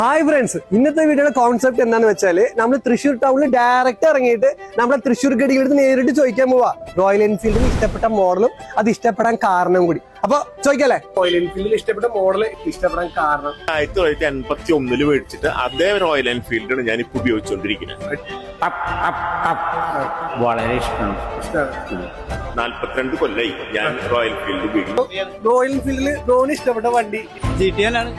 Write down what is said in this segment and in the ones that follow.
Hi friends, ഇന്നത്തെ വീഡിയോയുടെ concept എന്താന്ന് വെച്ചാല് നമ്മൾ തൃശ്ശൂർ ടൗണിൽ ഡയറക്റ്റ് ഇറങ്ങിയിട്ട് നമ്മളെ തൃശ്ശൂർ ഗഡികളടുത്ത് നേരിട്ട് ചോദിക്കാൻ പോവാ റോയൽ എൻഫീൽഡിന് ഇഷ്ടപ്പെട്ട മോഡലും അത് ഇഷ്ടപ്പെടാൻ കാരണം കൂടി. അപ്പൊ ചോദിക്കല്ലേ, റോയൽ എൻഫീൽഡിൽ ഇഷ്ടപ്പെട്ട മോഡൽ ഇഷ്ടപ്പെടാൻ കാരണം? 1981 മേടിച്ചിട്ട് അതേ റോയൽ എൻഫീൽഡാണ് ഞാൻ ഇപ്പൊ ഉപയോഗിച്ചുകൊണ്ടിരിക്കുന്നത്. വളരെ ഇഷ്ടമാണ്. 42 കൊല്ലായി ഞാൻ റോയൽ എൻഫീൽഡ് ഉപയോഗിക്കുന്നു. റോയൽ എൻഫീൽഡിൽ ബ്രോന് ഇഷ്ടപ്പെട്ട വണ്ടി GTN ആണ്.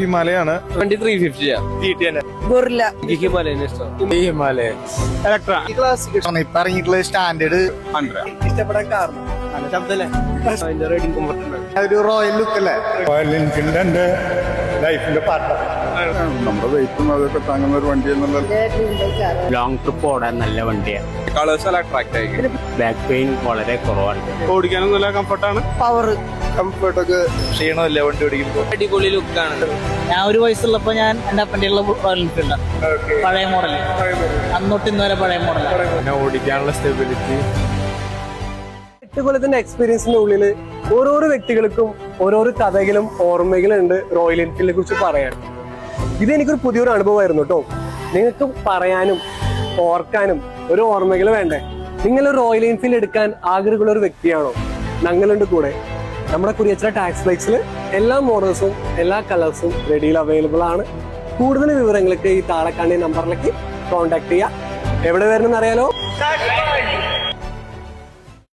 ഹിമാലയാണ്. വണ്ടി 350 GTN guerrilla, Himalaya Electra classic ഇപ്പൊ ഇറങ്ങിയിട്ടുള്ള സ്റ്റാൻഡേർഡ് ഇഷ്ടപ്പെടാൻ കാരണം ഒരു റോയൽ ലുക്ക് അല്ലേ? റോയൽ എൻഫീൽഡ് എന്റെ ലൈഫിന്റെ പാർട്ടാണ്. നമ്മുടെ വെയിറ്റും അതൊക്കെ താങ്ങുന്ന ഒരു വണ്ടി എന്നുള്ള ലോങ് ട്രിപ്പ് ഓടാൻ നല്ല വണ്ടിയാണ്. കളേഴ്സ് എല്ലാം അട്രാക്ട് ആയി. ബാക്ക് പെയിൻ വളരെ കുറവാണ്. ഓടിക്കാനും നല്ല കംഫർട്ടാണ്. പവർ കംഫർട്ടൊക്കെ ക്ഷീണമല്ല വണ്ടി ഓടിക്കുമ്പോൾ. അടിപൊളി ലുക്കാണ്. ഞാൻ ഒരു വയസ്സുള്ളപ്പോ ഞാൻ എന്റെ അപ്പൻ്റെ റോയൽ എൻഫീൽഡ് പഴയ മോഡൽ, അന്നൊട്ട് ഇന്ന് വരെ പഴയ മോഡൽ. ഓടിക്കാനുള്ള സ്റ്റെബിലിറ്റി. 8 കൊല്ലത്തിന്റെ എക്സ്പീരിയൻസിന്റെ ഉള്ളിൽ ഓരോരോ വ്യക്തികൾക്കും ഓരോരോ കഥകളും ഓർമ്മകളും ഉണ്ട് റോയൽ എൻഫീൽഡിനെ കുറിച്ച് പറയാൻ. ഇത് എനിക്കൊരു പുതിയൊരു അനുഭവമായിരുന്നു കേട്ടോ. നിങ്ങൾക്ക് പറയാനും ഓർക്കാനും ഒരു ഓർമ്മകൾ വേണ്ടേ? നിങ്ങൾ റോയൽ എൻഫീൽഡ് എടുക്കാൻ ആഗ്രഹമുള്ള ഒരു വ്യക്തിയാണോ? ഞങ്ങളുണ്ട് കൂടെ. നമ്മുടെ കുരിയച്ചിറ ടാക്സ് ബൈക്സിൽ എല്ലാ മോഡൽസും എല്ലാ കളേഴ്സും റെഡിയിൽ അവൈലബിൾ ആണ്. കൂടുതൽ വിവരങ്ങൾക്ക് ഈ താഴെ കാണുന്ന നമ്പറിലേക്ക് കോൺടാക്ട് ചെയ്യാം. എവിടെ വരണമെന്ന് അറിയാലോ?